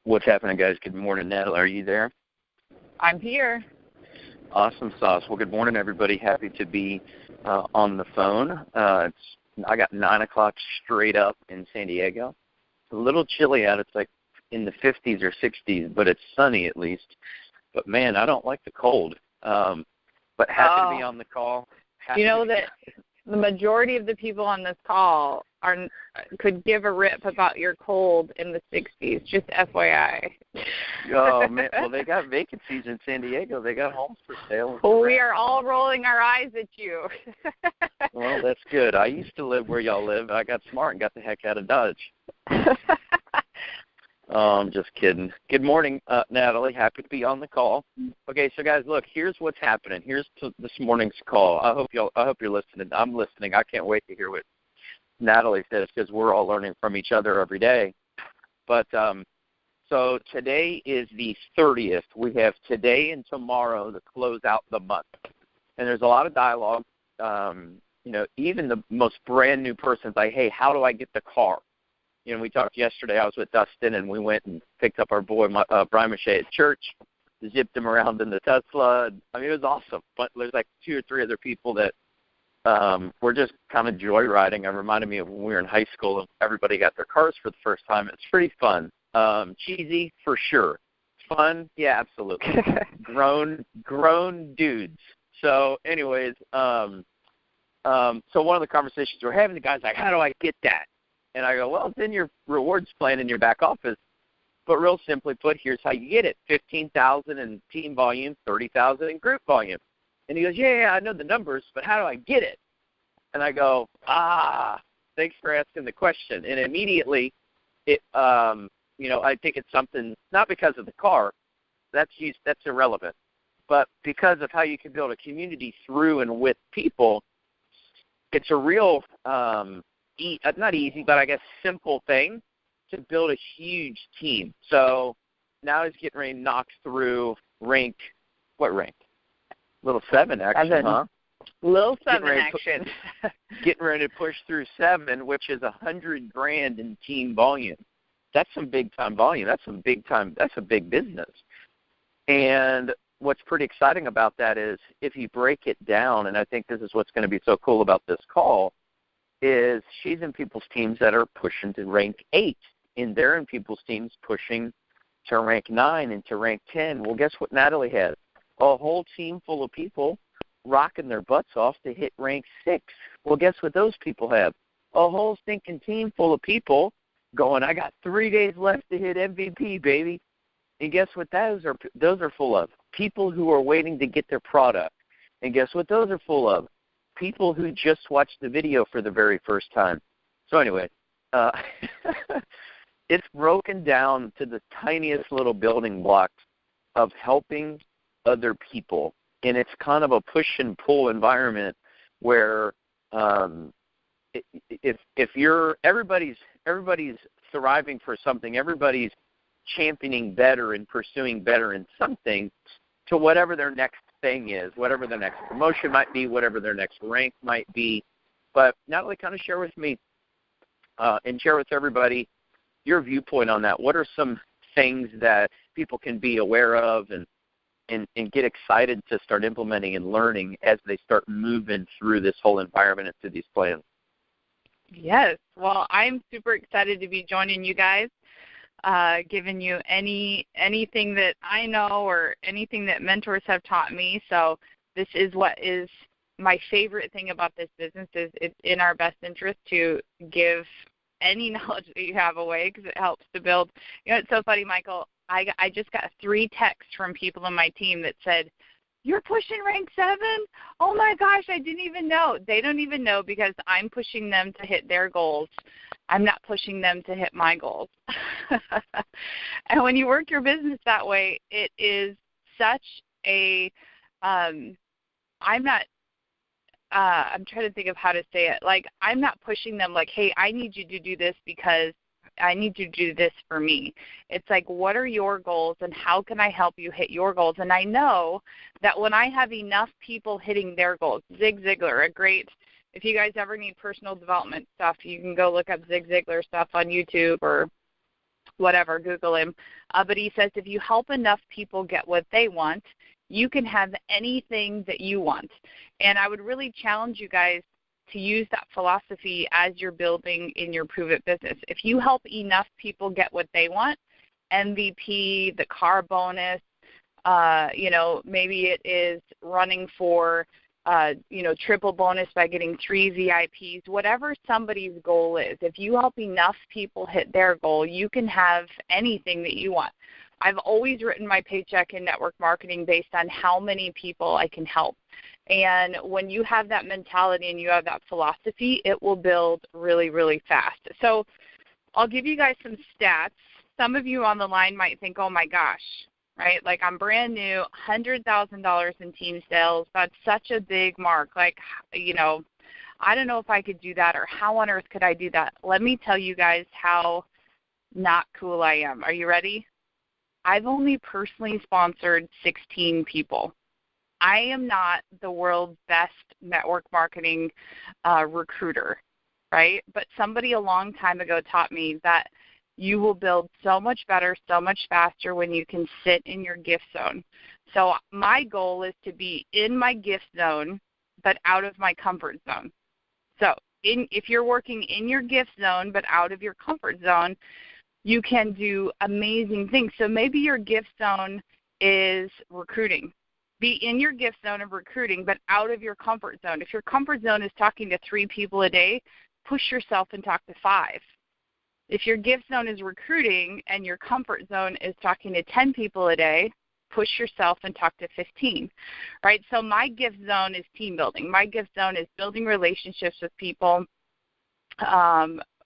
What's happening, guys? Good morning, Natalie. Are you there? I'm here. Awesome sauce. Well, good morning, everybody. Happy to be on the phone. I got 9 o'clock straight up in San Diego. It's a little chilly out. It's like in the 50s or 60s, but it's sunny at least. But, man, I don't like the cold. But happy to be on the call. You know that the majority of the people on this call could give a rip about your cold in the 60s, just FYI. Oh, man. Well, they got vacancies in San Diego. They got homes for sale. Well, we are all rolling our eyes at you. Well, that's good. I used to live where y'all live. I got smart and got the heck out of Dodge. Oh, I'm just kidding. Good morning, Natalie. Happy to be on the call. Okay, so guys, look, here's what's happening. Here's this morning's call. I hope you're listening. I'm listening. I can't wait to hear what Natalie says because we're all learning from each other every day. But so today is the 30th. We have today and tomorrow to close out the month, and there's a lot of dialogue. Even the most brand new person's like, "Hey, how do I get the car?" We talked yesterday. I was with Dustin, and we went and picked up our boy, Brian Mache, at church, zipped him around in the Tesla. I mean, it was awesome. But there's like 2 or 3 other people that were just kind of joyriding. It reminded me of when we were in high school and everybody got their cars for the first time. It's pretty fun. Cheesy, for sure. Fun, yeah, absolutely. grown dudes. So anyways, so one of the conversations we're having, the guy's like, how do I get that? And I go, well, it's in your rewards plan in your back office. But real simply put, here's how you get it. 15,000 in team volume, 30,000 in group volume. And he goes, yeah, I know the numbers, but how do I get it? And I go, thanks for asking the question. And immediately, I think it's something, not because of the car, that's irrelevant, but because of how you can build a community through and with people. It's a real not easy, but I guess simple thing to build a huge team. So now he's getting ready to knock through what rank? Little 7 action, 7. huh? Little 7 action. Getting ready to push through 7, which is $100,000 in team volume. That's some big time volume. That's a big business. And what's pretty exciting about that is if you break it down, and I think this is what's going to be so cool about this call, is she's in people's teams that are pushing to rank 8, and they're in people's teams pushing to rank 9 and to rank 10. Well, guess what Natalie has? A whole team full of people rocking their butts off to hit rank 6. Well, guess what those people have? A whole stinking team full of people going, I got 3 days left to hit MVP, baby. And guess what those are full of? People who are waiting to get their product. And guess what those are full of? People who just watched the video for the very first time. So anyway, it's broken down to the tiniest little building blocks of helping other people. And it's kind of a push and pull environment where if everybody's thriving for something, everybody's championing better and pursuing better in something to whatever their next thing is, whatever their next promotion might be, whatever their next rank might be. But Natalie, kind of share with me and share with everybody your viewpoint on that. What are some things that people can be aware of and get excited to start implementing and learning as they start moving through this whole environment and through these plans? Yes. Well, I'm super excited to be joining you guys, giving you anything that I know or anything that mentors have taught me. So this is what is my favorite thing about this business is it's in our best interest to give any knowledge that you have away because it helps to build. It's so funny, Michael. I just got 3 texts from people on my team that said, you're pushing rank 7? Oh, my gosh, I didn't even know. They don't even know because I'm pushing them to hit their goals. I'm not pushing them to hit my goals. And when you work your business that way, it is such a I'm trying to think of how to say it. Like, I'm not pushing them like, hey, I need you to do this because I need you to do this for me. It's like, what are your goals and how can I help you hit your goals? And I know that when I have enough people hitting their goals, Zig Ziglar, if you guys ever need personal development stuff, you can go look up Zig Ziglar stuff on YouTube or whatever, Google him. But he says if you help enough people get what they want, you can have anything that you want. And I would really challenge you guys to use that philosophy as you're building in your Prüvit business. If you help enough people get what they want, MVP, the car bonus, maybe it is running for, triple bonus by getting 3 VIPs, whatever somebody's goal is, if you help enough people hit their goal, you can have anything that you want. I've always written my paycheck in network marketing based on how many people I can help. And when you have that mentality and you have that philosophy, it will build really, really fast. So I'll give you guys some stats. Some of you on the line might think, oh, my gosh, right? Like I'm brand new, $100,000 in team sales. That's such a big mark. Like, I don't know if I could do that, or how on earth could I do that? Let me tell you guys how not cool I am. Are you ready? I've only personally sponsored 16 people. I am not the world's best network marketing recruiter, right? But somebody a long time ago taught me that you will build so much better, so much faster when you can sit in your gift zone. So my goal is to be in my gift zone, but out of my comfort zone. So if you're working in your gift zone, but out of your comfort zone, you can do amazing things. So maybe your gift zone is recruiting. Be in your gift zone of recruiting, but out of your comfort zone. If your comfort zone is talking to 3 people a day, push yourself and talk to 5. If your gift zone is recruiting and your comfort zone is talking to 10 people a day, push yourself and talk to 15, right? So my gift zone is team building. My gift zone is building relationships with people,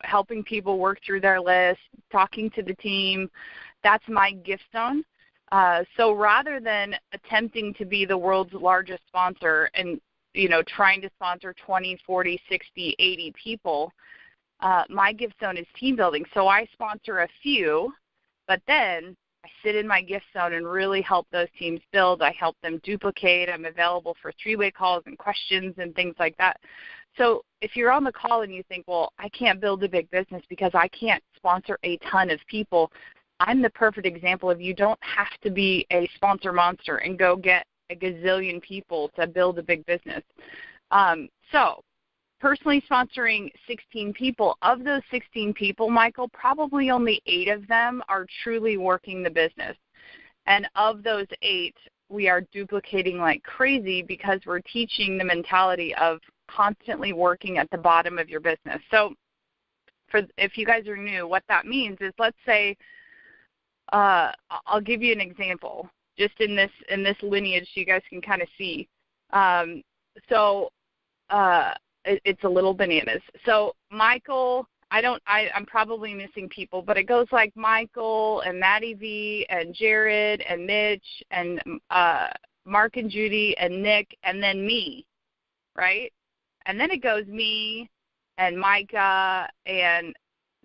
helping people work through their list, talking to the team. That's my gift zone. So rather than attempting to be the world's largest sponsor and, trying to sponsor 20, 40, 60, 80 people, my gift zone is team building. So I sponsor a few, but then I sit in my gift zone and really help those teams build. I help them duplicate. I'm available for 3-way calls and questions and things like that. So if you're on the call and you think, well, I can't build a big business because I can't sponsor a ton of people, I'm the perfect example of you don't have to be a sponsor monster and go get a gazillion people to build a big business. So personally sponsoring 16 people, of those 16 people, Michael, probably only 8 of them are truly working the business. And of those 8, we are duplicating like crazy because we're teaching the mentality of constantly working at the bottom of your business. So if you guys are new, what that means is, let's say, I'll give you an example just in this lineage so you guys can kind of see. It's a little bananas. So Michael, I'm probably missing people, but it goes like Michael and Maddie V and Jared and Mitch and Mark and Judy and Nick and then me, right? And then it goes me and Micah and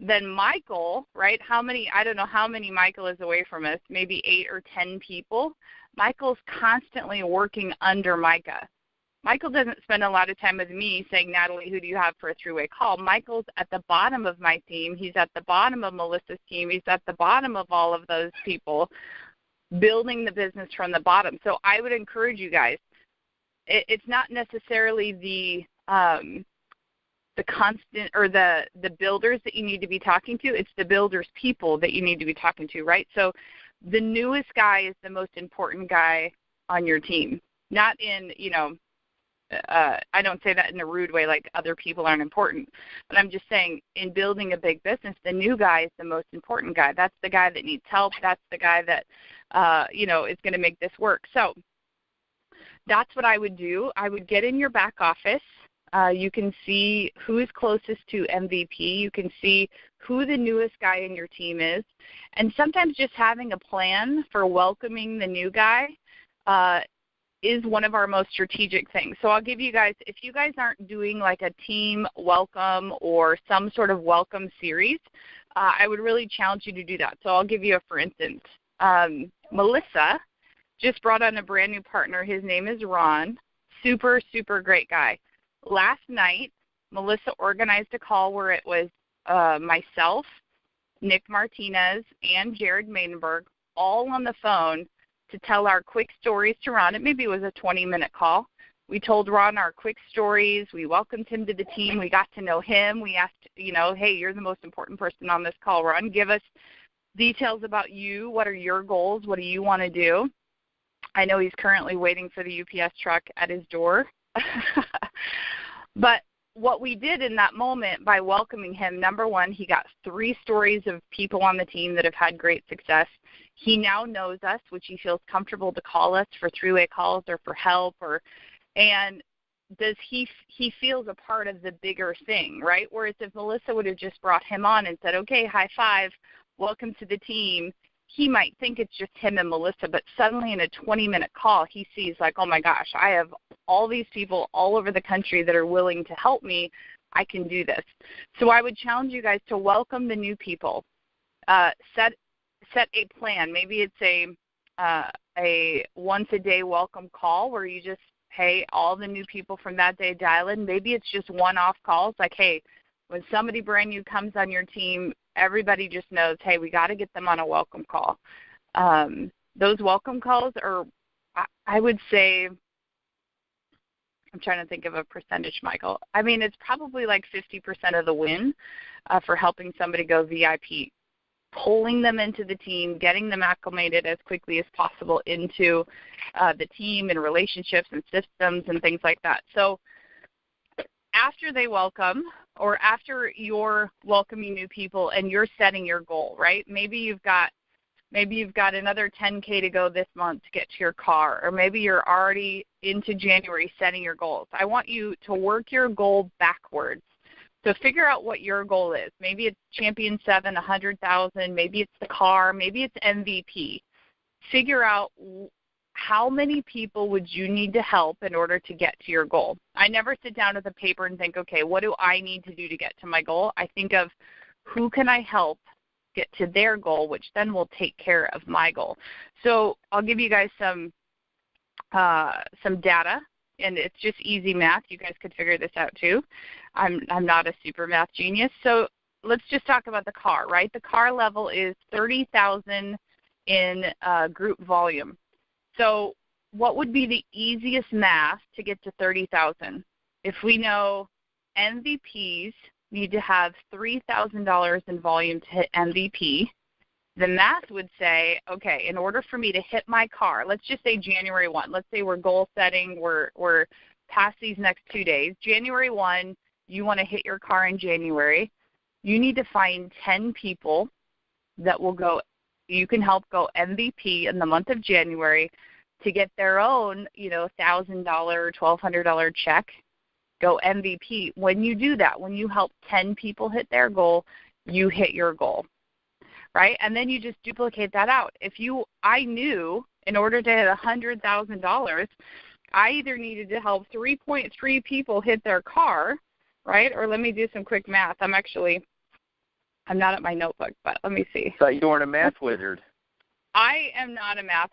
then Michael, right? I don't know how many Michael is away from us, maybe 8 or 10 people. Michael's constantly working under Micah. Michael doesn't spend a lot of time with me saying, Natalie, who do you have for a 3-way call? Michael's at the bottom of my team. He's at the bottom of Melissa's team. He's at the bottom of all of those people, building the business from the bottom. So I would encourage you guys, it's not necessarily the constant or the builders that you need to be talking to. It's the builders people that you need to be talking to, right? So the newest guy is the most important guy on your team. Not in, I don't say that in a rude way like other people aren't important, but I'm just saying in building a big business, the new guy is the most important guy. That's the guy that needs help. That's the guy that, is going to make this work. So that's what I would do. I would get in your back office. You can see who is closest to MVP. You can see who the newest guy in your team is. And sometimes just having a plan for welcoming the new guy is one of our most strategic things. So I'll give you guys, if you guys aren't doing like a team welcome or some sort of welcome series, I would really challenge you to do that. So I'll give you a for instance. Melissa just brought on a brand new partner. His name is Ron. Super, super great guy. Last night, Melissa organized a call where it was myself Nick Martinez, and Jared Maidenberg all on the phone to tell our quick stories to Ron. Maybe it was a 20-minute call. We told Ron our quick stories. We welcomed him to the team. We got to know him. We asked, hey, you're the most important person on this call, Ron. Give us details about you. What are your goals? What do you want to do? I know he's currently waiting for the UPS truck at his door. But what we did in that moment by welcoming him, number one, he got 3 stories of people on the team that have had great success. He now knows us, which he feels comfortable to call us for three-way calls or for help, and he feels a part of the bigger thing, right? Whereas if Melissa would have just brought him on and said, okay, high five, welcome to the team, he might think it's just him and Melissa, but suddenly in a 20-minute call, he sees like, oh my gosh, I have all these people all over the country that are willing to help me. I can do this. So I would challenge you guys to welcome the new people. Set a plan. Maybe it's a once-a-day welcome call where you just, hey, all the new people from that day dial in. Maybe it's just one-off calls like, hey, when somebody brand new comes on your team, everybody just knows, hey, we got to get them on a welcome call. Those welcome calls are, I would say, I'm trying to think of a percentage, Michael. I mean, it's probably like 50% of the win for helping somebody go VIP, pulling them into the team, getting them acclimated as quickly as possible into the team and relationships and systems and things like that. So after they welcome, or after you're welcoming new people and you're setting your goal, right? Maybe you've got another 10K to go this month to get to your car, or maybe you're already into January setting your goals. I want you to work your goal backwards. So figure out what your goal is. Maybe it's Champion 7, 100,000. Maybe it's the car. Maybe it's MVP. Figure out how many people would you need to help in order to get to your goal. I never sit down with a paper and think, okay, what do I need to do to get to my goal? I think of who can I help get to their goal, which then will take care of my goal. So I'll give you guys some data, and it's just easy math. You guys could figure this out too. I'm not a super math genius. So let's just talk about the car, right? The car level is 30,000 in group volume. So what would be the easiest math to get to 30,000? If we know MVPs need to have $3,000 in volume to hit MVP, the math would say, okay, in order for me to hit my car, let's just say January 1. Let's say we're goal setting. We're past these next 2 days. January 1, you want to hit your car in January. You need to find 10 people that will go, you can help go MVP in the month of January to get their own, $1,000, $1,200 check, go MVP. When you do that, when you help 10 people hit their goal, you hit your goal, right? And then you just duplicate that out. I knew in order to hit $100,000, I either needed to help 3.3 people hit their car, right? Or let me do some quick math. I'm not at my notebook, but let me see. So you weren't a math wizard. I am not a math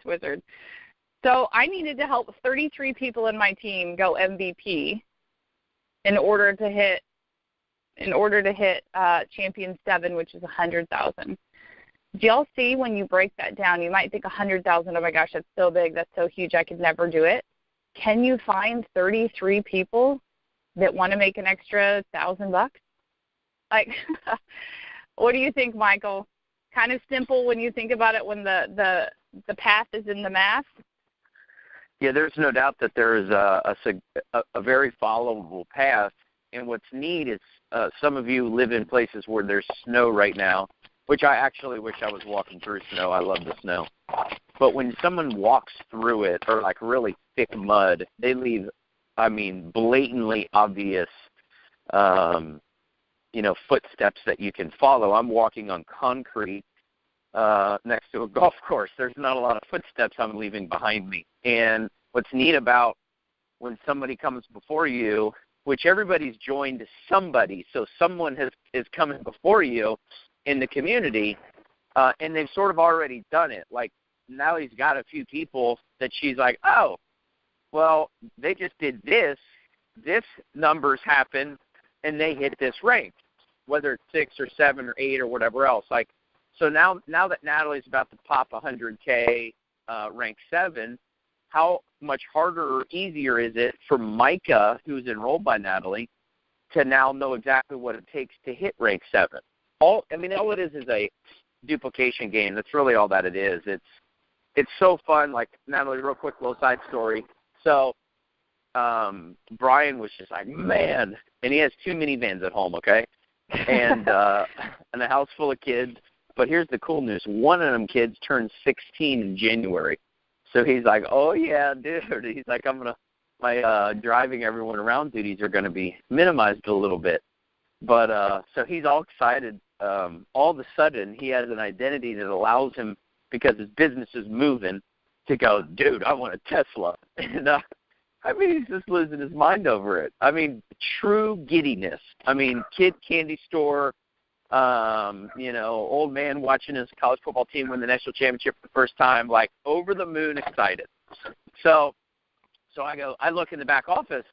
wizard. So I needed to help 33 people in my team go MVP in order to hit Champion 7, which is 100,000. Do y'all see when you break that down? You might think 100,000. Oh my gosh, that's so big. That's so huge. I could never do it. Can you find 33 people that want to make an extra $1,000? Like, what do you think, Michael? Kind of simple when you think about it when the path is in the math? Yeah, there's no doubt that there is a very followable path. And what's neat is some of you live in places where there's snow right now, which I actually wish I was walking through snow. I love the snow. But when someone walks through it, or like really thick mud, they leave, blatantly obvious footsteps that you can follow. I'm walking on concrete next to a golf course. There's not a lot of footsteps I'm leaving behind me. And what's neat about when somebody comes before you, which everybody's joined somebody, so someone is coming before you in the community, and they've sort of already done it. Like Natalie's got a few people that she's like, oh, well, they just did this numbers happened, and they hit this rank. whether it's 6 or 7 or 8 or whatever else. Like, so now that Natalie's about to pop 100K, rank 7, how much harder or easier is it for Micah, who's enrolled by Natalie, to now know exactly what it takes to hit rank 7? All it is a duplication game. That's really all that it is. It's so fun. Like, Natalie, real quick, little side story. So Brian was just like, man, and he has 2 minivans at home, okay, and a house full of kids. But here's the cool news. One of them kids turned 16 in January. So he's like, oh, yeah, dude. He's like, my driving everyone around duties are going to be minimized a little bit. But so he's all excited. All of a sudden, he has an identity that allows him, because his business is moving, to go, dude, I want a Tesla. And he's just losing his mind over it. True giddiness. Kid candy store, old man watching his college football team win the national championship for the first time, like over the moon excited. So I look in the back office,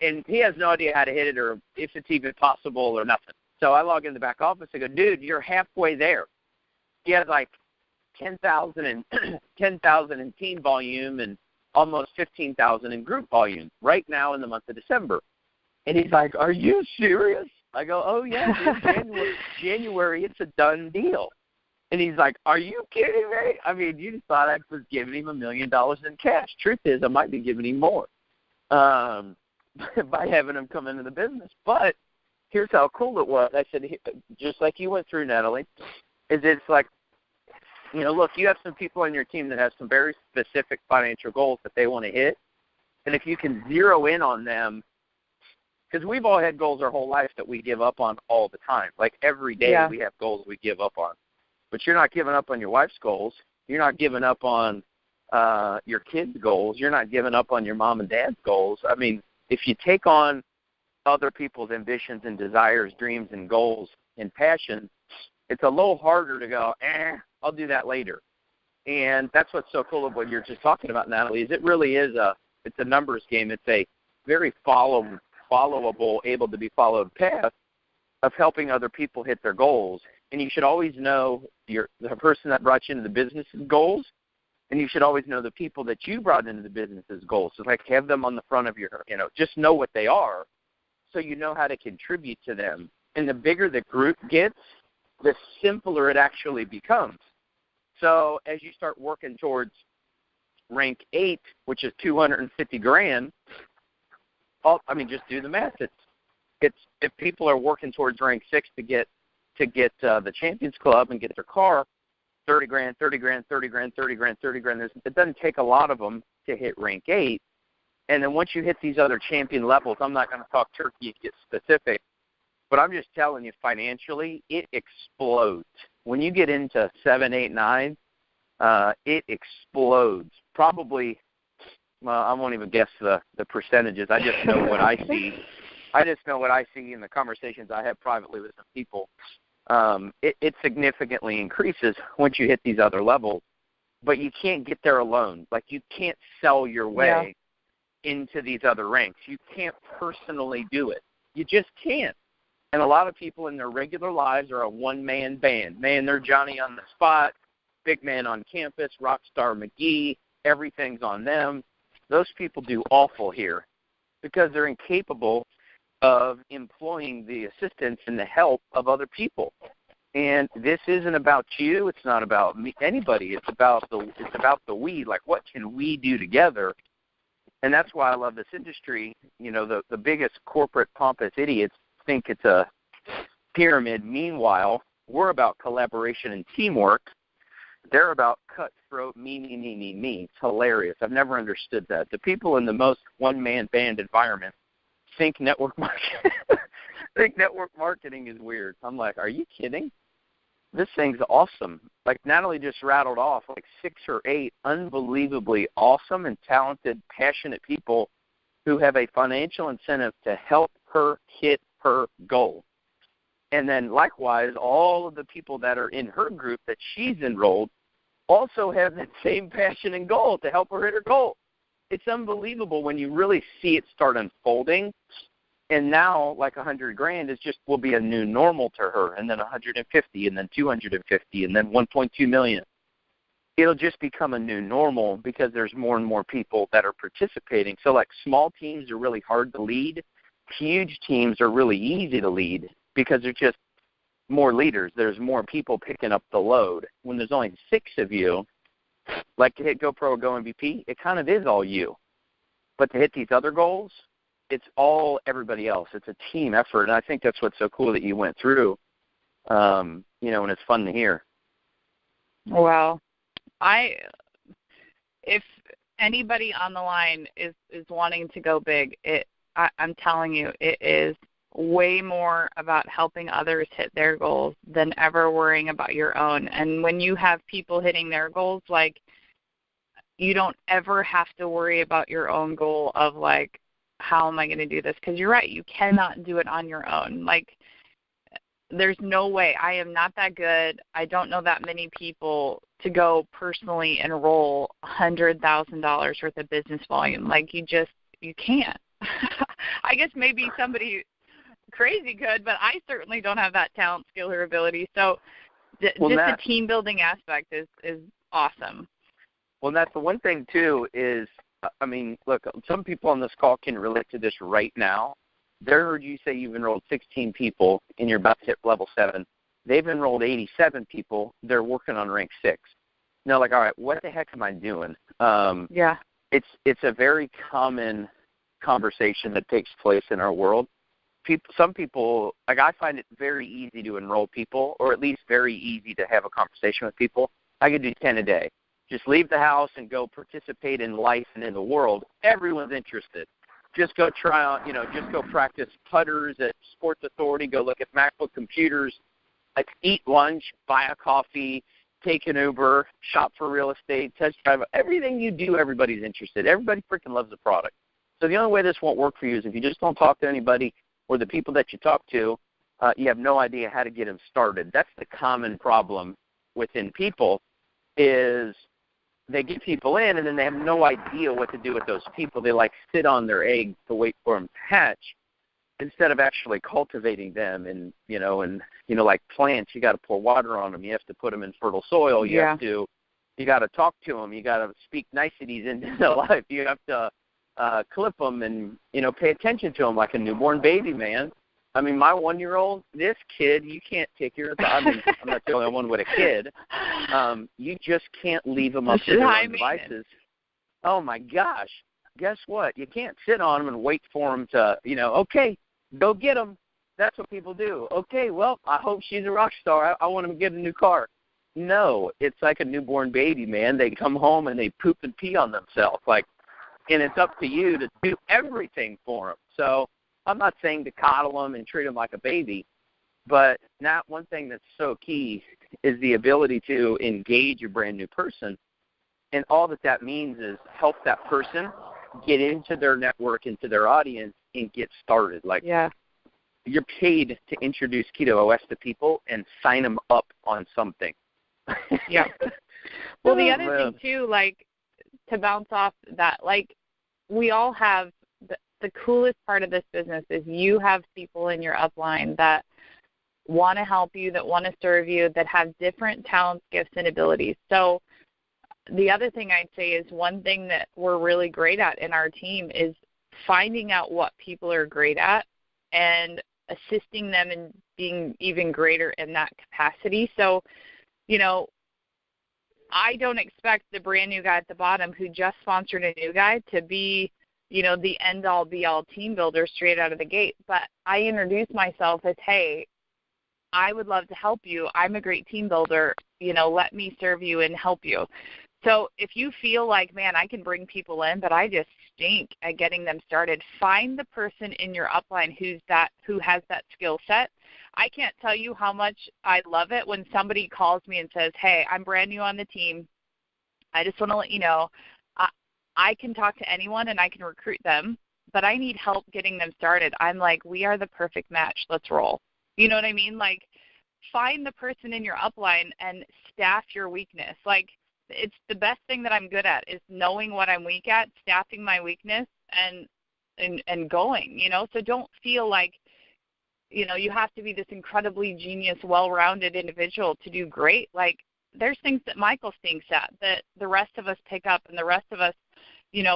and he has no idea how to hit it or if it's even possible or nothing. So I log in the back office and go, dude, you're halfway there. He has like 10,000 in team volume and almost 15,000 in group volume right now in the month of December. And he's like, are you serious? I go, oh, yeah, dude, January, it's a done deal. And he's like, are you kidding me? You just thought I was giving him $1 million in cash. Truth is, I might be giving him more by having him come into the business. But here's how cool it was. I said, just like you went through, Natalie, is it's like, look, you have some people on your team that have some very specific financial goals that they want to hit. And if you can zero in on them, because we've all had goals our whole life that we give up on all the time. Like every day we have goals we give up on. But you're not giving up on your wife's goals. You're not giving up on your kids' goals. You're not giving up on your mom and dad's goals. If you take on other people's ambitions and desires, dreams and goals and passions, it's a little harder to go, I'll do that later. And that's what's so cool of what you're just talking about, Natalie, is it really is it's a numbers game. It's a very followable, able to be followed path of helping other people hit their goals. And you should always know the person that brought you into the business's goals, and you should always know the people that you brought into the business's goals. So like have them on the front of your, just know what they are so you know how to contribute to them. And the bigger the group gets, the simpler it actually becomes. So as you start working towards rank 8, which is $250,000, just do the math. It's if people are working towards rank 6 to get the Champions Club and get their car, $30,000. It doesn't take a lot of them to hit rank 8. And then once you hit these other champion levels, I'm not going to talk turkey and get specific, but I'm just telling you, financially, it explodes. When you get into 7, 8, 9, it explodes. Probably, I won't even guess the percentages. I just know what I see. I just know what I see in the conversations I have privately with some people. It significantly increases once you hit these other levels. But you can't get there alone. Like, you can't sell your way into these other ranks. You can't personally do it. You just can't. And a lot of people in their regular lives are a one-man band. Man, they're Johnny on the spot, big man on campus, rock star McGee, everything's on them. Those people do awful here because they're incapable of employing the assistance and the help of other people. And this isn't about you. It's not about me, anybody. It's about the we. Like, what can we do together? And that's why I love this industry. The biggest corporate pompous idiots think it's a pyramid. Meanwhile, we're about collaboration and teamwork. They're about cutthroat, me. It's hilarious. I've never understood that. The people in the most one-man band environment think network marketing is weird. I'm like, are you kidding? This thing's awesome. Like, Natalie just rattled off like 6 or 8 unbelievably awesome and talented, passionate people who have a financial incentive to help her hit her goal. And then likewise, all of the people that are in her group that she's enrolled also have that same passion and goal to help her hit her goal. It's unbelievable when you really see it start unfolding. And now, like $100,000 is just will be a new normal to her, and then 150, and then 250, and then 1.2 million. It'll just become a new normal because there's more and more people that are participating. So, like, small teams are really hard to lead. Huge teams are really easy to lead because there's just more leaders. There's more people picking up the load. When there's only 6 of you, like to hit GoPro or Go MVP, it kind of is all you. But to hit these other goals, it's all everybody else. It's a team effort, and I think that's what's so cool that you went through, and it's fun to hear. Well, if anybody on the line is wanting to go big, I'm telling you, it is way more about helping others hit their goals than ever worrying about your own. And when you have people hitting their goals, like, you don't ever have to worry about your own goal of, like, how am I going to do this? Because you're right, you cannot do it on your own. Like, there's no way. I am not that good. I don't know that many people to go personally enroll $100,000 worth of business volume. Like, you can't. I guess maybe somebody crazy could, but I certainly don't have that talent, skill, or ability. So the team building aspect is awesome. Well, that's the one thing, too, is, look, some people on this call can relate to this right now. They heard you say you've enrolled 16 people and you're about to hit level 7. They've enrolled 87 people. They're working on rank 6. Now, like, all right, what the heck am I doing? Yeah. It's a very common conversation that takes place in our world. Some people, like, I find it very easy to enroll people, or at least very easy to have a conversation with people. I could do 10 a day. Just leave the house and go participate in life and in the world. Everyone's interested. Just go try out, just go practice putters at Sports Authority, go look at MacBook computers, like, eat lunch, buy a coffee, take an Uber, shop for real estate, test drive. Everything you do, everybody's interested. Everybody freaking loves the product. So the only way this won't work for you is if you just don't talk to anybody, or the people that you talk to, you have no idea how to get them started. That's the common problem within people, is they get people in, and then they have no idea what to do with those people. They, like, sit on their eggs to wait for them to hatch instead of actually cultivating them. And, like plants, you got to pour water on them. You have to put them in fertile soil. You got to talk to them. You got to speak niceties into their life. You have to clip them and, pay attention to them like a newborn baby, man. My 1-year-old, this kid, you can't take your time. I'm not the only one with a kid. You just can't leave them up to their own devices. Oh, my gosh. Guess what? You can't sit on them and wait for them to, okay, go get them. That's what people do. Okay, well, I hope she's a rock star. I want them to get a new car. No, it's like a newborn baby, man. They come home and they poop and pee on themselves. And it's up to you to do everything for them. So I'm not saying to coddle them and treat them like a baby, but one thing that's so key is the ability to engage a brand new person. And all that means is help that person get into their network, into their audience, and get started. You're paid to introduce Keto OS to people and sign them up on something. Yeah. Well, the other thing, too, to bounce off that, we all have the coolest part of this business is you have people in your upline that want to help you, that want to serve you, that have different talents, gifts, and abilities. So the other thing I'd say is one thing that we're really great at in our team is finding out what people are great at and assisting them in being even greater in that capacity. So, I don't expect the brand new guy at the bottom who just sponsored a new guy to be, the end-all, be-all team builder straight out of the gate. But I introduce myself as, hey, I would love to help you. I'm a great team builder. Let me serve you and help you. So if you feel like, man, I can bring people in, but I just stink at getting them started, find the person in your upline who has that skill set. I can't tell you how much I love it when somebody calls me and says, hey, I'm brand new on the team. I just want to let you know, I can talk to anyone and I can recruit them, but I need help getting them started. I'm like, we are the perfect match. Let's roll. You know what I mean? Find the person in your upline and staff your weakness. It's the best thing that I'm good at is knowing what I'm weak at, staffing my weakness, and and going, So don't feel like, you have to be this incredibly genius, well-rounded individual to do great. Like, there's things that Michael stinks at that the rest of us pick up and the rest of us,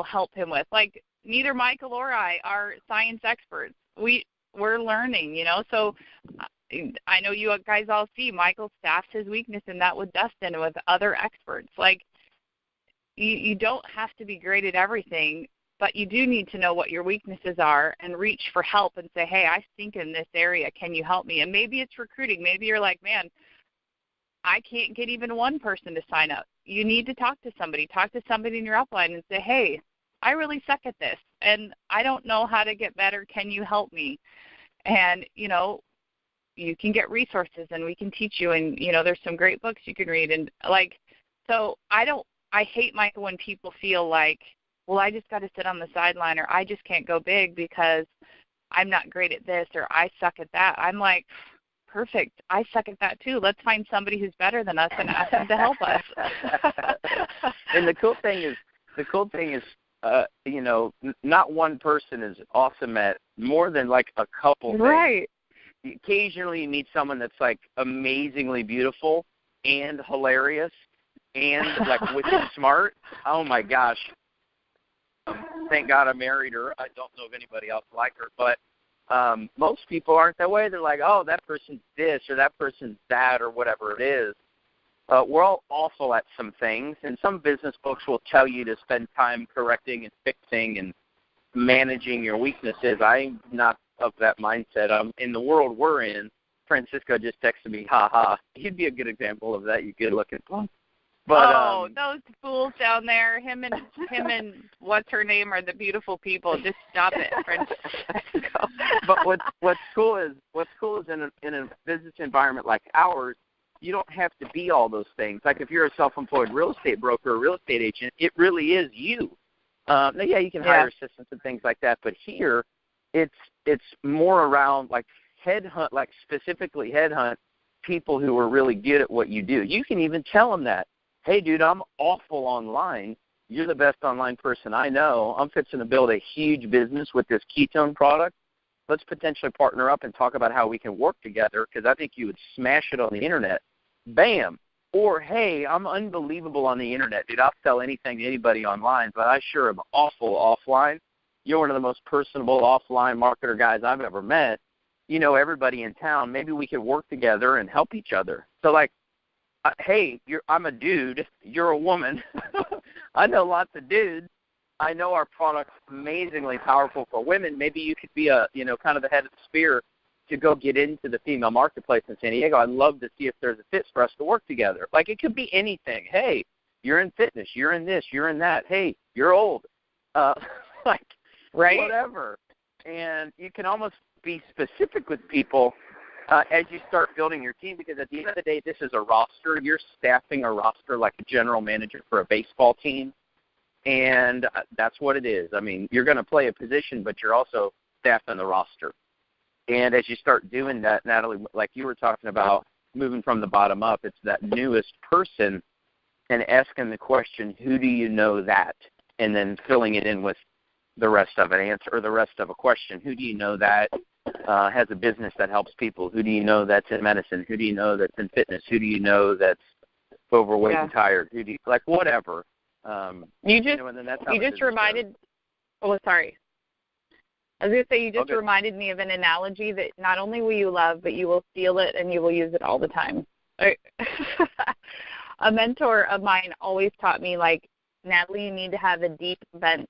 help him with. Like, neither Michael or I are science experts. We're learning, So I know you guys all see Michael staffs his weakness in that with Dustin and with other experts. Like, you don't have to be great at everything, but you do need to know what your weaknesses are and reach for help and say, hey, I stink in this area. Can you help me? And maybe it's recruiting. Maybe you're like, man, I can't get even one person to sign up. You need to talk to somebody. Talk to somebody in your upline and say, hey, I really suck at this, and I don't know how to get better. Can you help me? And, you can get resources, and we can teach you, and, there's some great books you can read. And, so I hate, Michael, when people feel like, well, I just got to sit on the sideline, or I just can't go big because I'm not great at this, or I suck at that. I'm like, perfect. I suck at that too. Let's find somebody who's better than us and ask them to help us. And the cool thing is, not one person is awesome at more than like a couple things. Right. Occasionally you meet someone that's like amazingly beautiful and hilarious and like wicked smart. Oh my gosh. Thank God I married her. I don't know of anybody else like her, but most people aren't that way. They're like, oh, that person's this or that person's that or whatever it is. We're all awful at some things, and some business books will tell you to spend time correcting and fixing and managing your weaknesses. I'm not of that mindset. In the world we're in, Francisco just texted me, ha. He'd be a good example of that, you good-looking punk. But, those fools down there, him and what's her name are the beautiful people. Just stop it, Francisco. But what's cool is in a business environment like ours, you don't have to be all those things. Like if you're a self-employed real estate broker or real estate agent, it really is you. You can hire assistants and things like that, but here it's more around like headhunt, like specifically headhunt people who are really good at what you do. You can even tell them that, hey, dude, I'm awful online. You're the best online person I know. I'm fixing to build a huge business with this ketone product. Let's potentially partner up and talk about how we can work together because I think you would smash it on the internet. Bam. Or, hey, I'm unbelievable on the internet, dude. I'll sell anything to anybody online, but I sure am awful offline. You're one of the most personable offline marketer guys I've ever met. You know everybody in town. Maybe we could work together and help each other. So, like, hey, I'm a dude. You're a woman. I know lots of dudes. I know our product's amazingly powerful for women. Maybe you could be kind of the head of the spear to go get into the female marketplace in San Diego. I'd love to see if there's a fit for us to work together. Like, it could be anything. Hey, you're in fitness. You're in this. You're in that. Hey, you're old. Right? Whatever. And you can almost be specific with people as you start building your team, because at the end of the day, this is a roster. You're staffing a roster like a general manager for a baseball team, and that's what it is. I mean, you're going to play a position, but you're also staffing the roster. And as you start doing that, Natalie, like you were talking about, moving from the bottom up, it's that newest person and asking the question, who do you know that? And then filling it in with the rest of an answer or the rest of a question. Who do you know that has a business that helps people? Who do you know that's in medicine? Who do you know that's in fitness? Who do you know that's overweight and tired? Who do you, like, whatever. You just reminded – oh, sorry. I was going to say, you just reminded me of an analogy that not only will you love, but you will steal it and you will use it all the time. A mentor of mine always taught me, like, Natalie, you need to have a deep bench.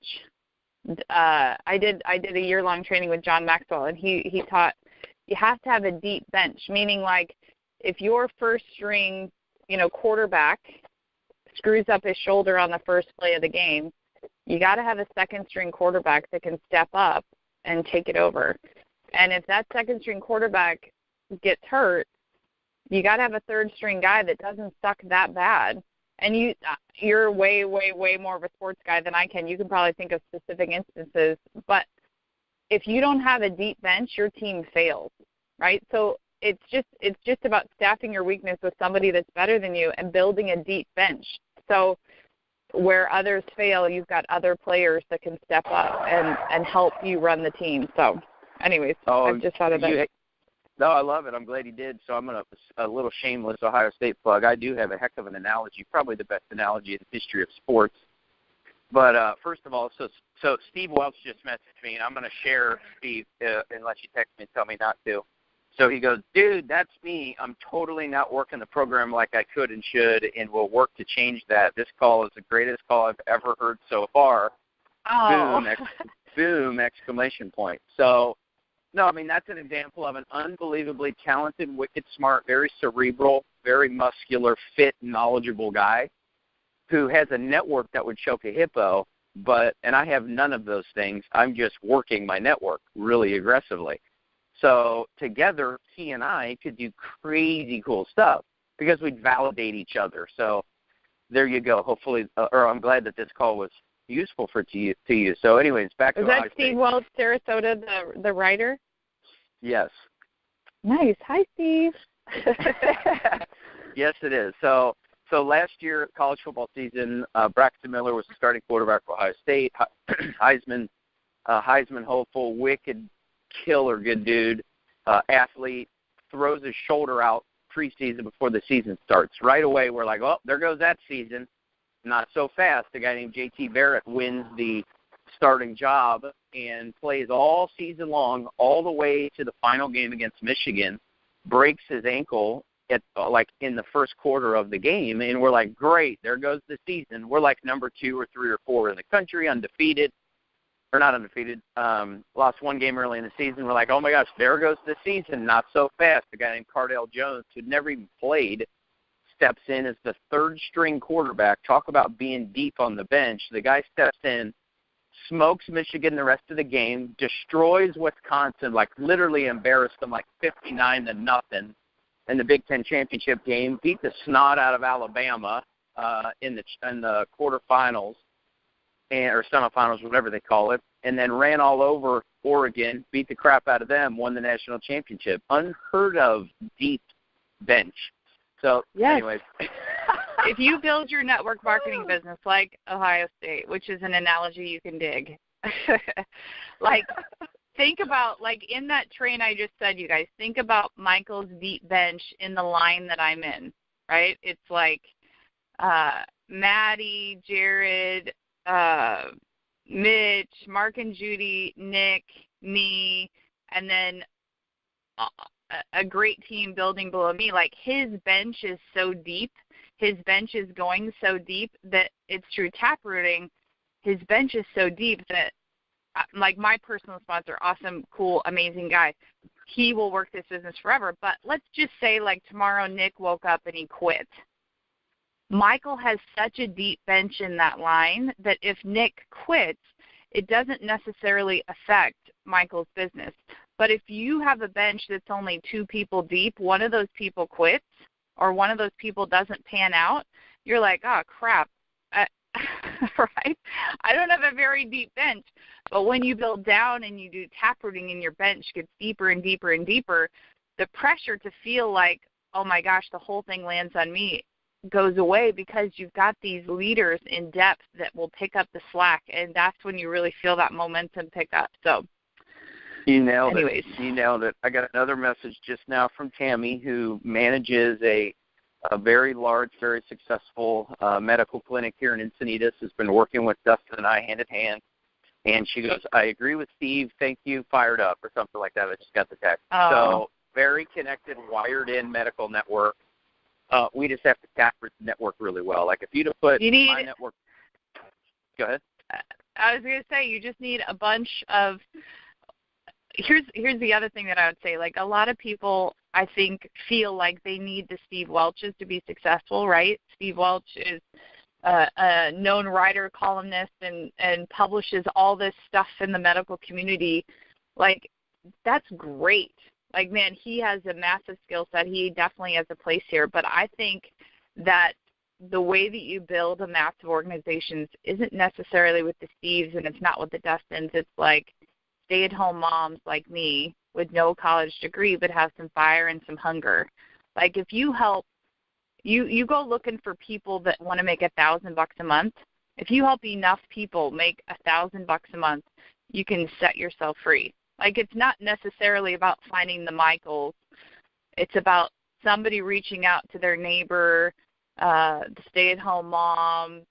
I did a year-long training with John Maxwell, and he taught you have to have a deep bench, meaning, like, if your first-string, quarterback screws up his shoulder on the first play of the game, you got to have a second-string quarterback that can step up and take it over. And if that second-string quarterback gets hurt, you got to have a third-string guy that doesn't suck that bad. And you're way, way, way more of a sports guy than I can. You can probably think of specific instances. But if you don't have a deep bench, your team fails, right? So it's just about staffing your weakness with somebody that's better than you and building a deep bench. So where others fail, you've got other players that can step up and help you run the team. So, anyways, I've just thought of that. No, I love it. I'm glad he did. So I'm going to, a little shameless Ohio State plug. I do have a heck of an analogy, probably the best analogy in the history of sports. But first of all, so Steve Welch just messaged me, and I'm going to share, Steve, unless you text me and tell me not to. So he goes, dude, that's me. I'm totally not working the program like I could and should, and will work to change that. This call is the greatest call I've ever heard so far. Oh. Boom, exclamation point. So, no, I mean, that's an example of an unbelievably talented, wicked, smart, very cerebral, very muscular, fit, knowledgeable guy who has a network that would choke a hippo, and I have none of those things. I'm just working my network really aggressively. So together, he and I could do crazy cool stuff because we'd validate each other. So there you go. Hopefully, or I'm glad that this call was useful to you. So anyways, back to Is that Steve Welch, Sarasota, the writer? Yes. Nice. Hi, Steve. Yes, it is. So last year, college football season, Braxton Miller was the starting quarterback for Ohio State. Heisman hopeful, wicked, killer good dude, athlete, throws his shoulder out preseason before the season starts. Right away, we're like, oh, there goes that season. Not so fast. A guy named J.T. Barrett wins the starting job and plays all season long, all the way to the final game against Michigan, breaks his ankle in the first quarter of the game, and we're like, great, there goes the season. We're like number 2 or 3 or 4 in the country, undefeated. Or not undefeated, lost one game early in the season. We're like, oh, my gosh, there goes the season. Not so fast. A guy named Cardale Jones, who'd never even played, steps in as the third-string quarterback. Talk about being deep on the bench. The guy steps in, smokes Michigan the rest of the game, destroys Wisconsin, like literally embarrassed them like 59-0 in the Big Ten championship game, beat the snot out of Alabama in the quarterfinals. Or semifinals, whatever they call it, and then ran all over Oregon, beat the crap out of them, won the national championship. Unheard of deep bench. So, yes. Anyways. If you build your network marketing business like Ohio State, which is an analogy you can dig, think about, in that train I just said, you guys, think about Michael's deep bench in the line that I'm in, right? It's like Maddie, Jared, Mitch, Mark and Judy, Nick, me, and then a great team building below me. Like, his bench is so deep. His bench is going so deep that it's through taprooting. His bench is so deep that, like, my personal sponsor, awesome, cool, amazing guy, he will work this business forever. But let's just say, tomorrow Nick woke up and he quit. Michael has such a deep bench in that line that if Nick quits, it doesn't necessarily affect Michael's business. But if you have a bench that's only 2 people deep, one of those people quits or one of those people doesn't pan out, you're like, oh, crap, right? I don't have a very deep bench. But when you build down and you do taprooting and your bench gets deeper and deeper and deeper, the pressure to feel like, oh, my gosh, the whole thing lands on me goes away because you've got these leaders in depth that will pick up the slack, and that's when you really feel that momentum pick up. So you nailed it. I got another message just now from Tammy, who manages a very large, very successful medical clinic here in Encinitas, has been working with Dustin and I hand in hand. And she goes, I agree with Steve. Thank you. Fired up, or something like that. I just got the text. Oh. So very connected, wired-in medical network. We just have to tap the network really well. Like, if you'd have put my network – go ahead. I was going to say, you just need a bunch of – here's the other thing that I would say. Like, a lot of people, I think, feel like they need the Steve Welches to be successful, right? Steve Welch is a known writer, columnist, and publishes all this stuff in the medical community. Like, that's great. Like, man, he has a massive skill set. He definitely has a place here. But I think that the way that you build a massive organization isn't necessarily with the Steves, and it's not with the Dustins. It's like stay-at-home moms like me with no college degree but have some fire and some hunger. Like, if you help, you go looking for people that want to make $1,000 a month, If you help enough people make $1,000 a month, you can set yourself free. Like, it's not necessarily about finding the Michaels. It's about somebody reaching out to their neighbor, the stay-at-home mom,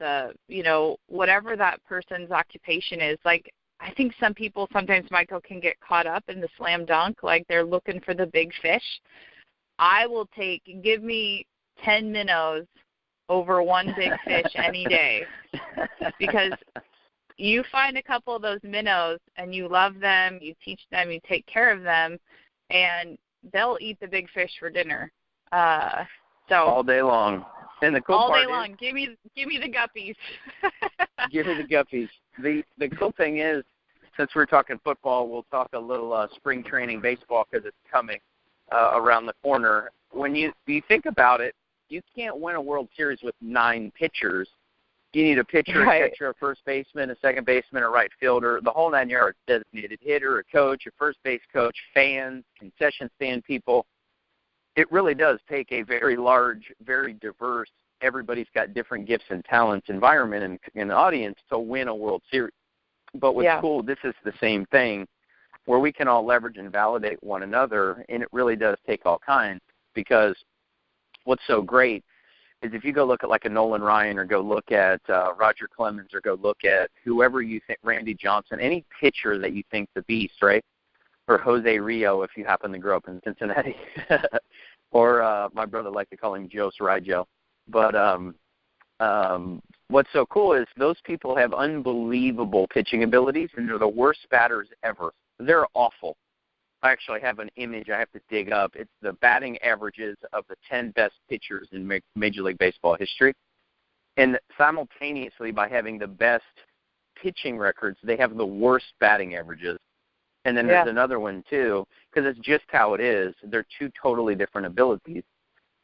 whatever that person's occupation is. Like, I think some people sometimes, Michael, can get caught up in the slam dunk, like they're looking for the big fish. I will give me 10 minnows over one big fish any day, because you find a couple of those minnows and you love them, you teach them, you take care of them, and they'll eat the big fish for dinner. So all day long. And the cool all part day long, give me the guppies. Give me the guppies. The cool thing is, since we're talking football, we'll talk a little spring training baseball because it's coming around the corner. When you think about it, you can't win a World Series with 9 pitchers. You need a pitcher, right, a catcher, a first baseman, a second baseman, a right fielder, the whole 9 yards, designated hitter, a coach, a first base coach, fans, concession stand people. It really does take a very large, very diverse, everybody's got different gifts and talents environment and audience to win a World Series. But what's cool, this is the same thing where we can all leverage and validate one another, and it really does take all kinds, because what's so great is if you go look at like a Nolan Ryan, or go look at Roger Clemens, or go look at whoever you think, Randy Johnson, any pitcher that you think the beast, right? Or Jose Rio if you happen to grow up in Cincinnati. Or my brother liked to call him Joe Sarajo. But what's so cool is those people have unbelievable pitching abilities, and they're the worst batters ever. They're awful. I actually have an image I have to dig up. It's the batting averages of the 10 best pitchers in Major League Baseball history. And simultaneously, by having the best pitching records, they have the worst batting averages. And then there's another one, too, because it's just how it is. They're 2 totally different abilities.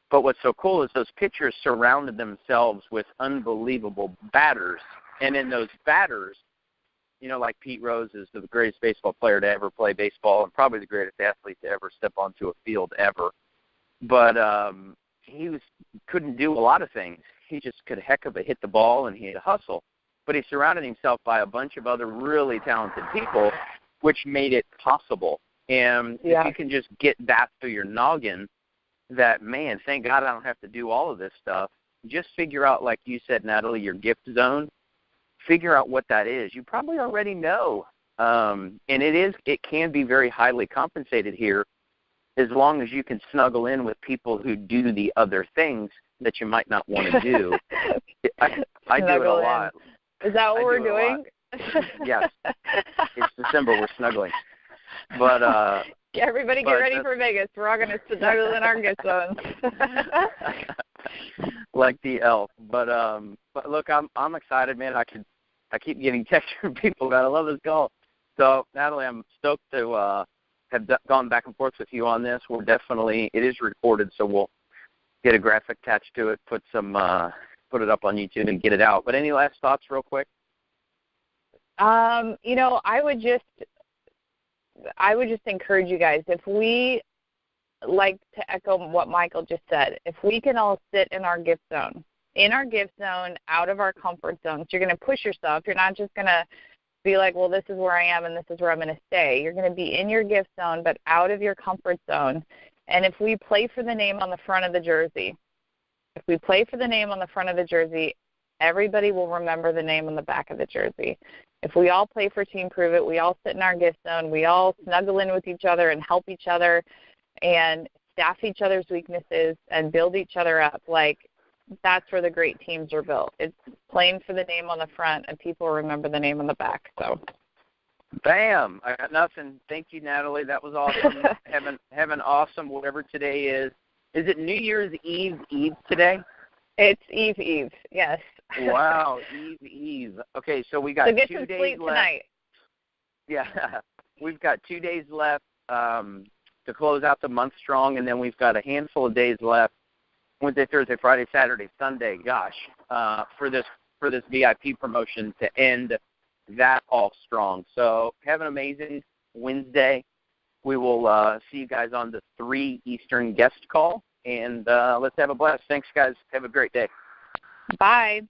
But what's so cool is those pitchers surrounded themselves with unbelievable batters. And in those batters, like Pete Rose is the greatest baseball player to ever play baseball, and probably the greatest athlete to ever step onto a field ever. But he couldn't do a lot of things. He just could heck of a hit the ball, and he had to hustle. But he surrounded himself by a bunch of other really talented people, which made it possible. And if you can just get that through your noggin, that, man, thank God I don't have to do all of this stuff. Just figure out, like you said, Natalie, your gift zone. Figure out what that is. You probably already know. And it can be very highly compensated here, as long as you can snuggle in with people who do the other things that you might not want to do. I do it a lot. Is that what we're doing? Yes. It's December. We're snuggling. But everybody get ready for Vegas. We're all going to snuggle in our gift zones. Like the elf. But look, I'm excited, man. I keep getting texts from people that I love this call. So, Natalie, I'm stoked to have gone back and forth with you on this. It is recorded, so we'll get a graphic attached to it, put it up on YouTube and get it out. But any last thoughts real quick? I would just encourage you guys, if we, like to echo what Michael just said, if we can all sit in our gift zone, out of our comfort zone, so you're going to push yourself. You're not just going to be like, well, this is where I am and this is where I'm going to stay. You're going to be in your gift zone, but out of your comfort zone. And if we play for the name on the front of the jersey, everybody will remember the name on the back of the jersey. If we all play for Team Prüvit, we all sit in our gift zone, we all snuggle in with each other and help each other and staff each other's weaknesses and build each other up, like, that's where the great teams are built. It's playing for the name on the front, and people remember the name on the back. So, bam! I got nothing. Thank you, Natalie. That was awesome. have an awesome whatever today is. Is it New Year's Eve today? It's Eve. Yes. Wow, Eve. Okay, so we got 2 days left. So get some sleep tonight. Yeah, we've got 2 days left to close out the month strong, and then we've got a handful of days left. Wednesday, Thursday, Friday, Saturday, Sunday, for this VIP promotion to end that off strong. So have an amazing Wednesday. We will see you guys on the 3 Eastern guest call, and let's have a blast. Thanks, guys. Have a great day. Bye.